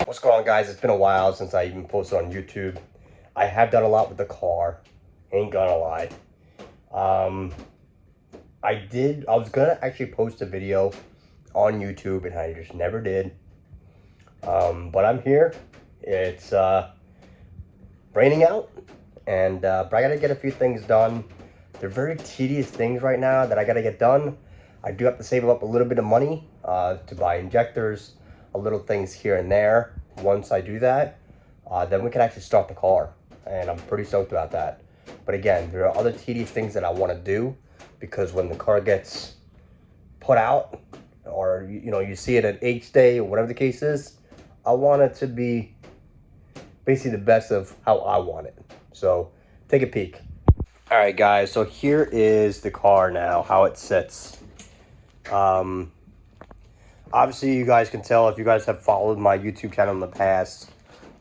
What's going on, guys? It's been a while since I even posted on YouTube. I have done a lot with the car, ain't gonna lie. I was gonna actually post a video on YouTube and I just never did. But I'm here. It's raining out and but I gotta get a few things done. They're very tedious things right now that I gotta get done. I do have to save up a little bit of money to buy injectors, a little things here and there. Once I do that, then we can actually start the car, and I'm pretty stoked about that. But again, there are other tedious things that I want to do, because when the car gets put out, or you see it at H day or whatever the case is, I want it to be basically the best of how I want it. So take a peek. All right, guys, so here is the car now, how it sits. Obviously, you guys can tell if you guys have followed my YouTube channel in the past.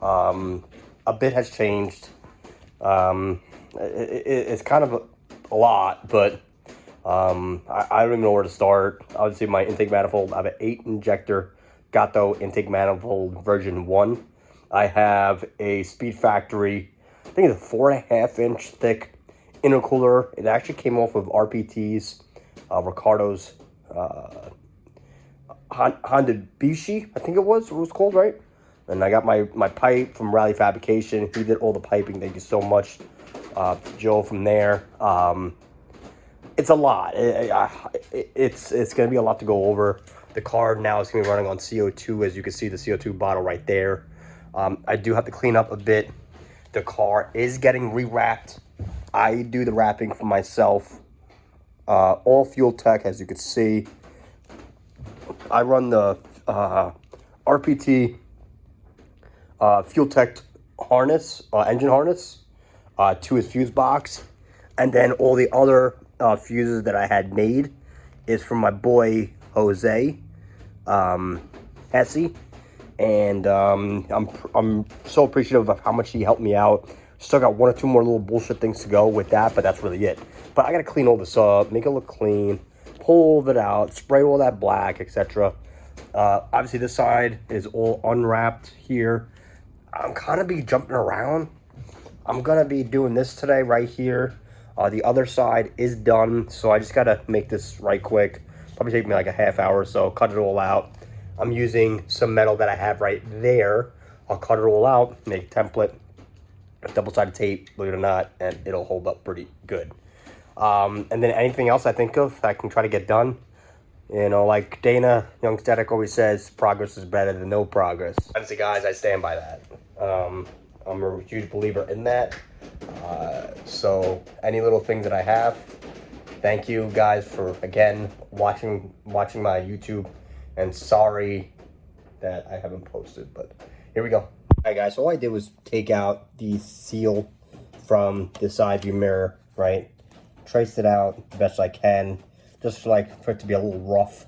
A bit has changed. It's kind of a lot, but I don't even know where to start. Obviously, my intake manifold, I have an 8 injector Gato intake manifold version 1. I have a Speed Factory, I think it's a 4.5 inch thick intercooler. It actually came off of RPT's, Ricardo's, Honda Bishi, I think it was called, right? And I got my pipe from Rally Fabrication. He did all the piping. Thank you so much to Joe from there. It's a lot. It's going to be a lot to go over. The car now is going to be running on CO2, as you can see the CO2 bottle right there. I do have to clean up a bit. The car is getting rewrapped. I do the wrapping for myself. All Fuel Tech, as you can see. I run the RPT Fuel Tech harness, engine harness, to his fuse box. And then all the other fuses that I had made is from my boy Jose Hesse. And I'm so appreciative of how much he helped me out. Still got 1 or 2 more little bullshit things to go with that, but that's really it. But I gotta clean all this up, make it look clean, pull all of it out, spray all that black, etc. Obviously, this side is all unwrapped here. I'm kind of be jumping around. I'm gonna be doing this today right here. The other side is done, so I just gotta make this right quick. Probably take me like a half hour or so, cut it all out. I'm using some metal that I have right there. I'll cut it all out, make a template, double-sided tape, believe it or not, and it'll hold up pretty good. And then anything else I think of that I can try to get done. Like Dana Young-Static always says, progress is better than no progress. Honestly, guys, I stand by that. I'm a huge believer in that. So any little things that I have, thank you guys for, again, watching my YouTube. And sorry that I haven't posted, but here we go. All right, guys, so all I did was take out the seal from the side view mirror, right? Traced it out the best I can, just for it to be a little rough,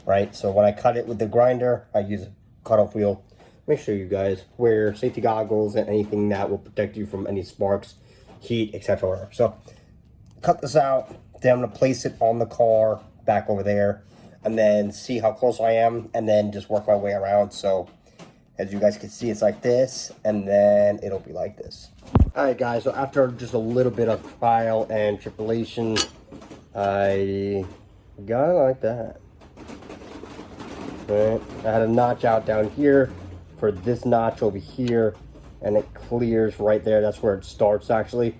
right? So when I cut it with the grinder, I use a cutoff wheel. Make sure you guys wear safety goggles and anything that will protect you from any sparks, heat, etc. So cut this out, then I'm gonna place it on the car back over there, and then see how close I am, and then just work my way around. So as you guys can see, it's like this, and then it'll be like this. All right, guys, so after just a little bit of trial and tribulation, I got it like that. Right? I had a notch out down here for this notch over here, and it clears right there. That's where it starts, actually.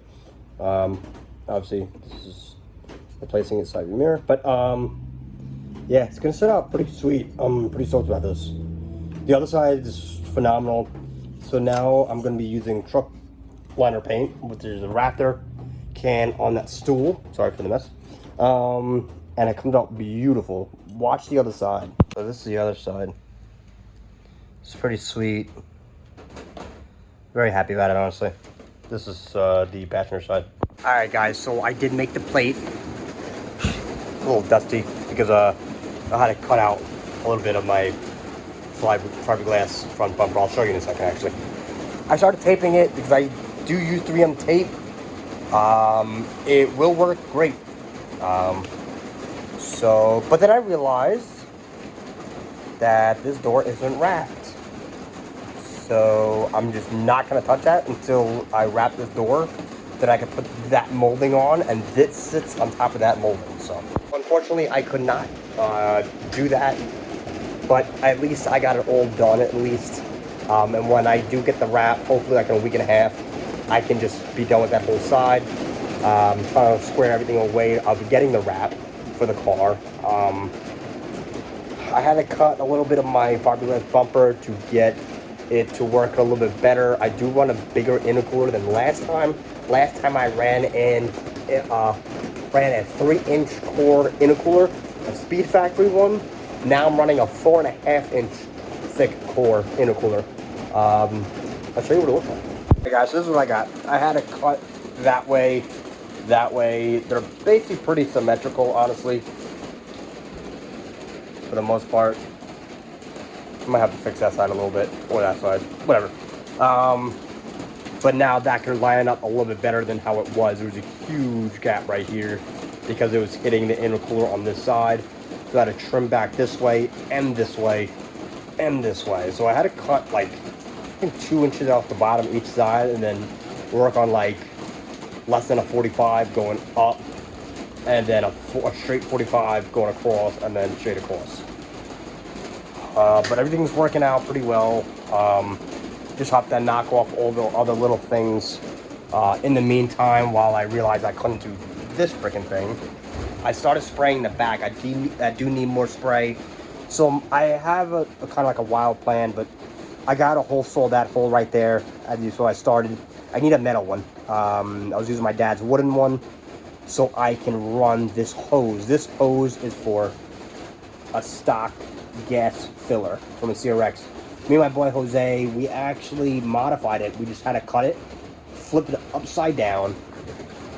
Obviously, this is replacing its side mirror, but yeah, it's gonna set out pretty sweet. I'm pretty stoked about this. The other side is phenomenal. So now I'm gonna be using truck liner paint, which is a Raptor can on that stool. Sorry for the mess. And it comes out beautiful. Watch the other side. So this is the other side. It's pretty sweet. Very happy about it, honestly. This is the passenger side. All right, guys, so I did make the plate. A little dusty because I had to cut out a little bit of my fiberglass front bumper. I'll show you in a second, actually. I started taping it because I do use 3M tape. It will work great. But then I realized that this door isn't wrapped. So I'm just not gonna touch that until I wrap this door. Then I can put that molding on, and this sits on top of that molding. So unfortunately, I could not do that, but at least I got it all done at least. And when I do get the wrap, hopefully like in a week and a half, I can just be done with that whole side. Trying to square everything away of getting the wrap for the car. I had to cut a little bit of my fiberglass bumper to get it to work a little bit better. I do run a bigger intercooler than last time. Last time I ran a 3-inch core intercooler, a Speed Factory one. Now I'm running a 4.5-inch thick core intercooler. I'll show you what it looks like. Hey guys, so this is what I got. I had to cut that way. They're basically pretty symmetrical, honestly, for the most part. I might have to fix that side a little bit, or that side, whatever. But now that can line up a little bit better than how it was. There was a huge gap right here because it was hitting the intercooler on this side. So I had to trim back this way, and this way, and this way. So I had to cut like, I think 2 inches off the bottom each side, and then work on like less than a 45 going up, and then a straight 45 going across, and then straight across. But everything's working out pretty well. Just have to knock off all the other little things in the meantime while I realized I couldn't do this freaking thing. I started spraying the back. I do need more spray. So I have a kind of like a wild plan, but I got a hole saw that hole right there. So I started. I need a metal one. I was using my dad's wooden one so I can run this hose. This hose is for a stock gas filler from a CRX. Me and my boy Jose, we actually modified it. We just had to cut it, flip it upside down,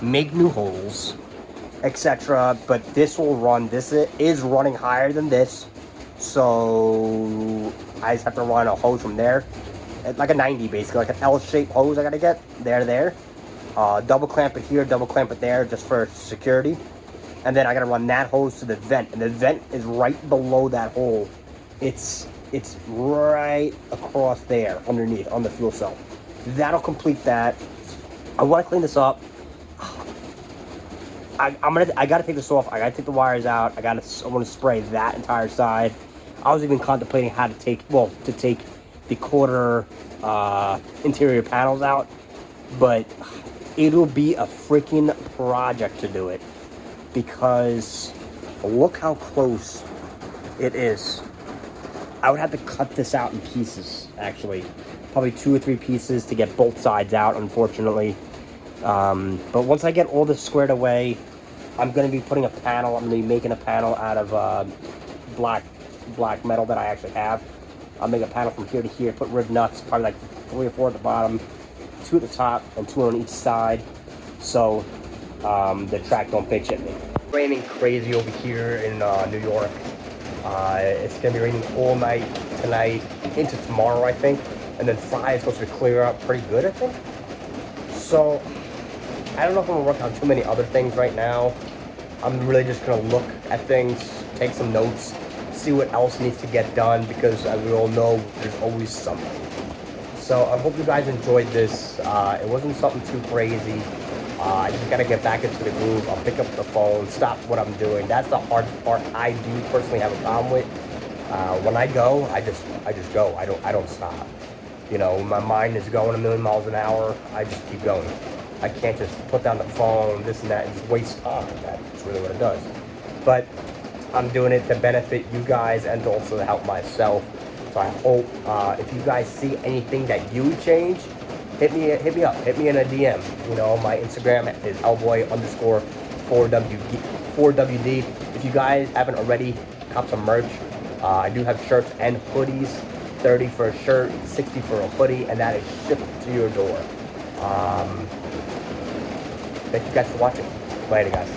make new holes, etc. But this will run, this is running higher than this. So I just have to run a hose from there. Like a 90 basically, like an L-shaped hose I gotta get, there. Double clamp it here, double clamp it there just for security. And then I gotta run that hose to the vent, and the vent is right below that hole. It's right across there, underneath, on the fuel cell. That'll complete that. I wanna clean this up. I gotta take this off. I gotta take the wires out. I wanna spray that entire side. I was even contemplating how to take the quarter interior panels out, but it'll be a freaking project to do it because look how close it is. I would have to cut this out in pieces, actually, probably 2 or 3 pieces to get both sides out, unfortunately. But once I get all this squared away, I'm going to be putting a panel. I'm going to be making a panel out of black metal that I actually have. I'll make a panel from here to here, put rib nuts, probably like 3 or 4 at the bottom, 2 at the top, and 2 on each side, so the track don't pitch at me. Raining crazy over here in New York. It's going to be raining all night tonight into tomorrow, I think, and then Friday is supposed to clear up pretty good, I think. So I don't know if I'm going to work on too many other things right now. I'm really just going to look at things, take some notes, see what else needs to get done, because as we all know, there's always something. So I hope you guys enjoyed this. It wasn't something too crazy. I just gotta get back into the groove. I'll pick up the phone, stop what I'm doing. That's the hard part I do personally have a problem with. When I go, I just go. I don't stop. You know, my mind is going a million miles an hour. I just keep going. I can't just put down the phone, this and that, and just waste time. That's really what it does. But I'm doing it to benefit you guys and to also help myself. So I hope if you guys see anything that you would change, hit me up, hit me in a DM. You know, my Instagram is Hellboy_4WD. If you guys haven't already, cop some merch. I do have shirts and hoodies. 30 for a shirt, 60 for a hoodie, and that is shipped to your door. Thank you guys for watching. Later, guys.